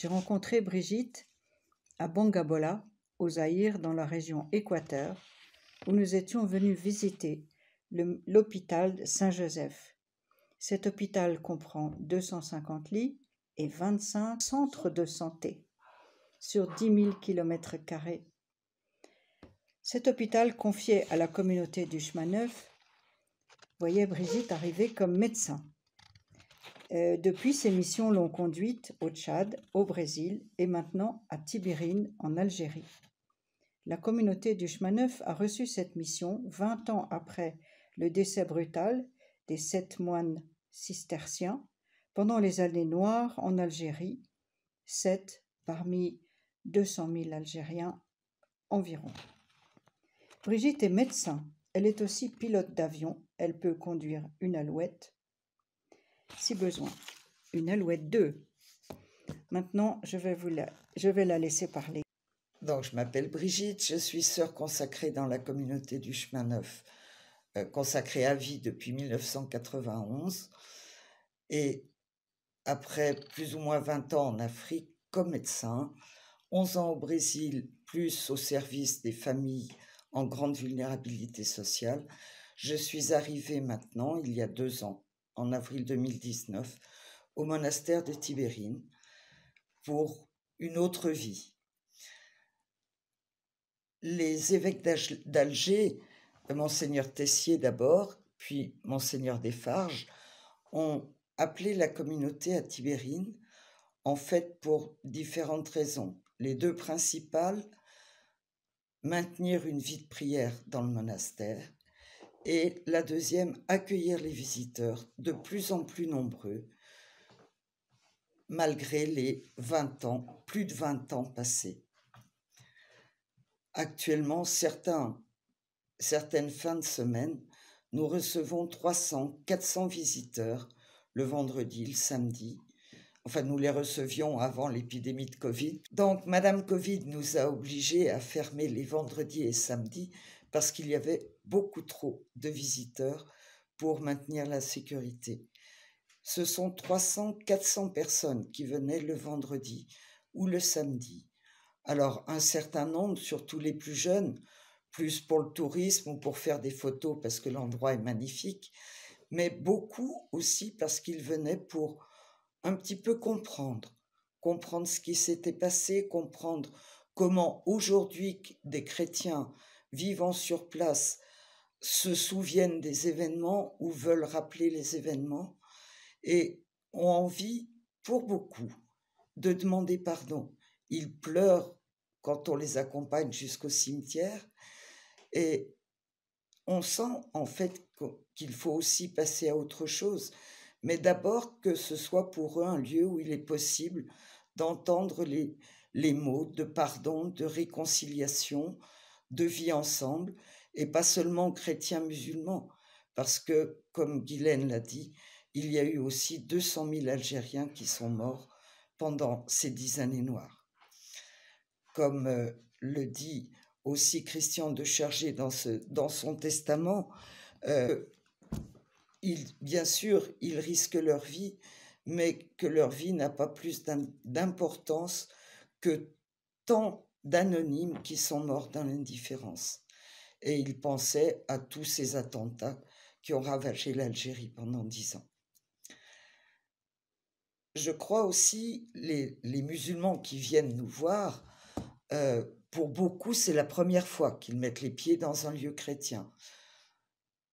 J'ai rencontré Brigitte à Bangabola, au Zaïre, dans la région Équateur, où nous étions venus visiter l'hôpital Saint-Joseph. Cet hôpital comprend 250 lits et 25 centres de santé sur 10 000 km². Cet hôpital confié à la communauté du chemin neuf voyait Brigitte arriver comme médecin. Depuis, ses missions l'ont conduite au Tchad, au Brésil et maintenant à Tibérine, en Algérie. La communauté du chemin neuf a reçu cette mission 20 ans après le décès brutal des 7 moines cisterciens pendant les années noires en Algérie, 7 parmi 200 000 Algériens environ. Brigitte est médecin, elle est aussi pilote d'avion, elle peut conduire une Alouette si besoin, une Alouette 2. Maintenant, je vais la laisser parler. Donc, je m'appelle Brigitte, je suis sœur consacrée dans la communauté du chemin neuf, consacrée à vie depuis 1991. Et après plus ou moins 20 ans en Afrique comme médecin, 11 ans au Brésil, plus au service des familles en grande vulnérabilité sociale, je suis arrivée maintenant, il y a 2 ans, en avril 2019, au monastère de Tibérine pour une autre vie. Les évêques d'Alger, Monseigneur Tessier d'abord, puis Monseigneur Desfarges, ont appelé la communauté à Tibérine, en fait pour différentes raisons. Les 2 principales, maintenir une vie de prière dans le monastère, et la deuxième, accueillir les visiteurs de plus en plus nombreux, malgré les 20 ans, plus de 20 ans passés. Actuellement, certaines fins de semaine, nous recevons 300, 400 visiteurs le vendredi, le samedi. Enfin, nous les recevions avant l'épidémie de Covid. Donc, Madame Covid nous a obligés à fermer les vendredis et samedis parce qu'il y avait beaucoup trop de visiteurs pour maintenir la sécurité. Ce sont 300, 400 personnes qui venaient le vendredi ou le samedi. Alors, un certain nombre, surtout les plus jeunes, plus pour le tourisme ou pour faire des photos parce que l'endroit est magnifique, mais beaucoup aussi parce qu'ils venaient pour un petit peu comprendre ce qui s'était passé, comprendre comment aujourd'hui des chrétiens vivant sur place se souviennent des événements ou veulent rappeler les événements et ont envie, pour beaucoup, de demander pardon. Ils pleurent quand on les accompagne jusqu'au cimetière et on sent en fait qu'il faut aussi passer à autre chose, mais d'abord que ce soit pour eux un lieu où il est possible d'entendre les mots de pardon, de réconciliation, de vie ensemble, et pas seulement chrétiens musulmans, parce que, comme Guylaine l'a dit, il y a eu aussi 200 000 Algériens qui sont morts pendant ces 10 années noires. Comme le dit aussi Christian de Chergé dans son testament, bien sûr, ils risquent leur vie, mais que leur vie n'a pas plus d'importance que tant d'anonymes qui sont morts dans l'indifférence. Et il pensait à tous ces attentats qui ont ravagé l'Algérie pendant 10 ans. Je crois aussi, les musulmans qui viennent nous voir, pour beaucoup, c'est la première fois qu'ils mettent les pieds dans un lieu chrétien.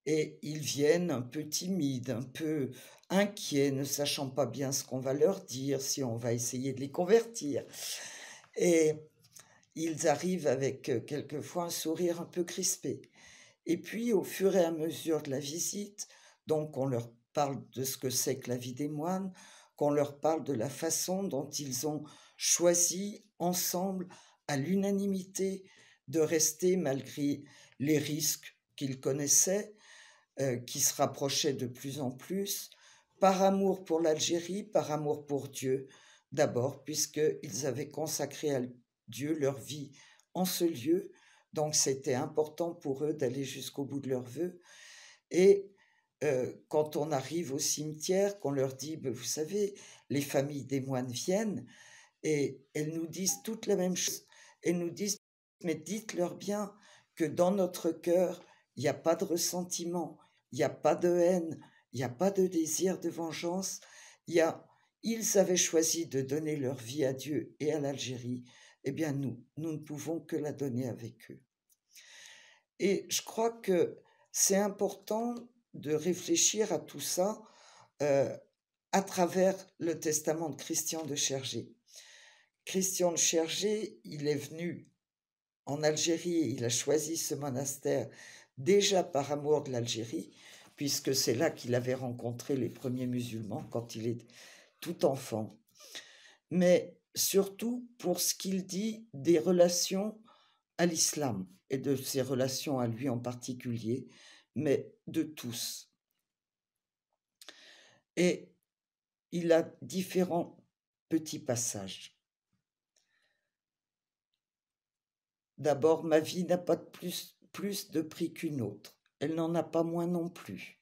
Et ils viennent un peu timides, un peu inquiets, ne sachant pas bien ce qu'on va leur dire, si on va essayer de les convertir. Et ils arrivent avec quelquefois un sourire un peu crispé. Et puis, au fur et à mesure de la visite, donc on leur parle de ce que c'est que la vie des moines, qu'on leur parle de la façon dont ils ont choisi ensemble, à l'unanimité, de rester malgré les risques qu'ils connaissaient, qui se rapprochaient de plus en plus, par amour pour l'Algérie, par amour pour Dieu, d'abord, puisqu'ils avaient consacré à Dieu leur vie en ce lieu, donc c'était important pour eux d'aller jusqu'au bout de leurs vœux. Et quand on arrive au cimetière, qu'on leur dit, vous savez, les familles des moines viennent, et elles nous disent toutes la même chose. Elles nous disent, mais dites-leur bien que dans notre cœur, il n'y a pas de ressentiment, il n'y a pas de haine, il n'y a pas de désir de vengeance. Ils avaient choisi de donner leur vie à Dieu et à l'Algérie. Eh bien, nous ne pouvons que la donner avec eux. Et je crois que c'est important de réfléchir à tout ça à travers le testament de Christian de Chergé. Christian de Chergé, il est venu en Algérie et il a choisi ce monastère déjà par amour de l'Algérie, puisque c'est là qu'il avait rencontré les premiers musulmans quand il est tout enfant. Mais surtout pour ce qu'il dit des relations à l'islam et de ses relations à lui en particulier, mais de tous. Et il a différents petits passages. D'abord, ma vie n'a pas de plus de prix qu'une autre. Elle n'en a pas moins non plus.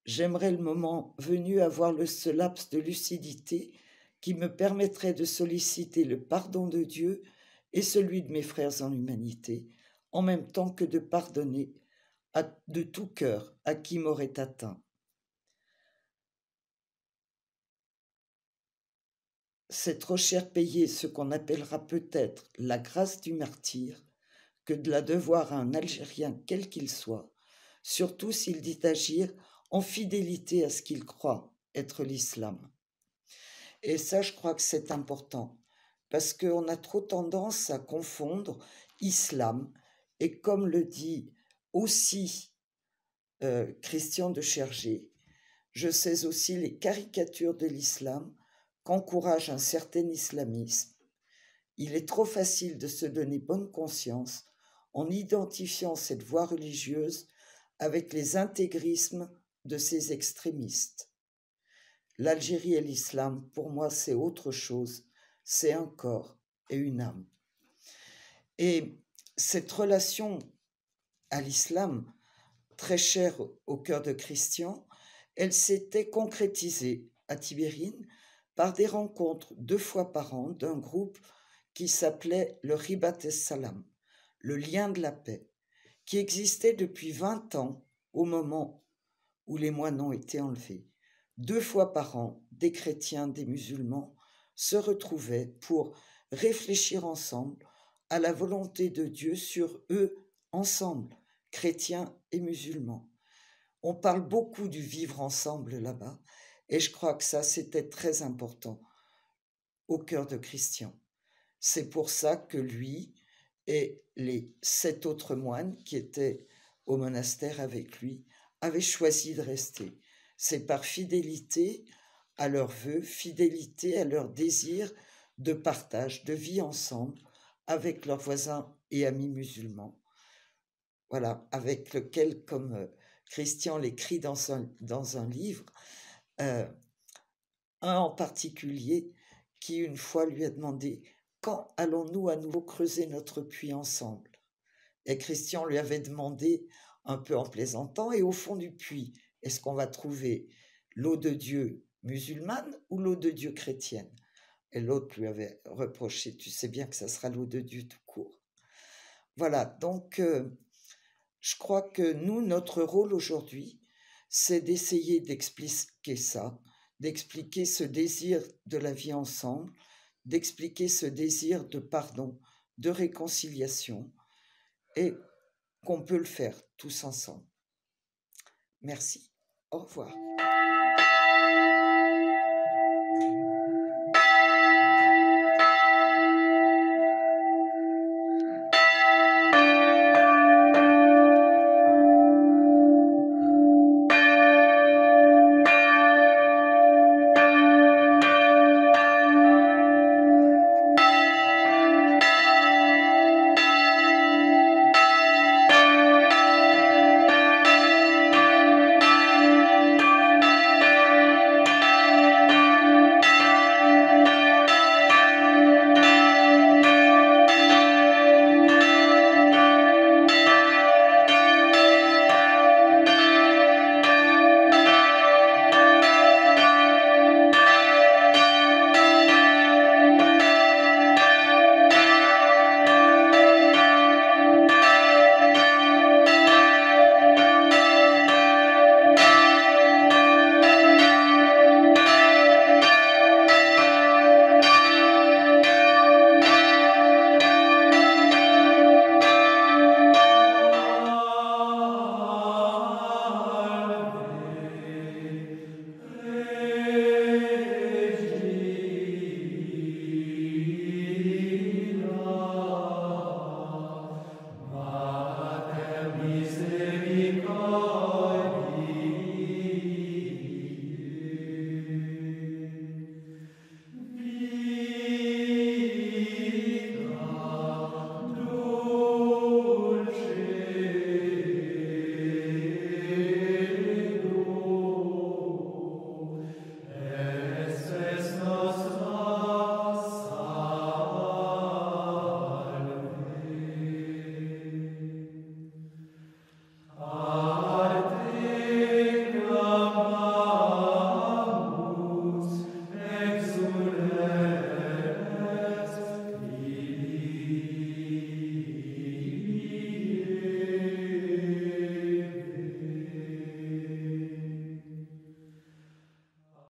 J'aimerais le moment venu avoir ce laps de lucidité qui me permettrait de solliciter le pardon de Dieu et celui de mes frères en humanité, en même temps que de pardonner de tout cœur à qui m'aurait atteint. C'est trop cher payer ce qu'on appellera peut-être la grâce du martyr que de la devoir à un Algérien quel qu'il soit, surtout s'il dit agir en fidélité à ce qu'il croit être l'islam. Et ça, je crois que c'est important, parce qu'on a trop tendance à confondre islam, et comme le dit aussi Christian de Chergé, je sais aussi les caricatures de l'islam qu'encourage un certain islamisme. Il est trop facile de se donner bonne conscience en identifiant cette voie religieuse avec les intégrismes de ces extrémistes. L'Algérie et l'islam, pour moi, c'est autre chose, c'est un corps et une âme. Et cette relation à l'islam, très chère au cœur de Christian, elle s'était concrétisée à Tibérine par des rencontres 2 fois par an d'un groupe qui s'appelait le Ribat es-Salam, le lien de la paix, qui existait depuis 20 ans au moment où les moines ont été enlevés. 2 fois par an, des chrétiens, des musulmans se retrouvaient pour réfléchir ensemble à la volonté de Dieu sur eux ensemble, chrétiens et musulmans. On parle beaucoup du vivre ensemble là-bas, et je crois que ça, c'était très important au cœur de Christian. C'est pour ça que lui et les 7 autres moines qui étaient au monastère avec lui avaient choisi de rester. C'est par fidélité à leurs vœux, fidélité à leur désir de partage, de vie ensemble avec leurs voisins et amis musulmans. Voilà, avec lequel, comme Christian l'écrit dans un livre, un en particulier qui une fois lui a demandé « Quand allons-nous à nouveau creuser notre puits ensemble ?» Et Christian lui avait demandé, un peu en plaisantant, « Et au fond du puits, est-ce qu'on va trouver l'eau de Dieu musulmane ou l'eau de Dieu chrétienne ?» Et l'autre lui avait reproché « Tu sais bien que ça sera l'eau de Dieu tout court. » Voilà, donc je crois que nous, notre rôle aujourd'hui, c'est d'essayer d'expliquer ça, d'expliquer ce désir de la vie ensemble, d'expliquer ce désir de pardon, de réconciliation, et qu'on peut le faire tous ensemble. Merci. Au revoir.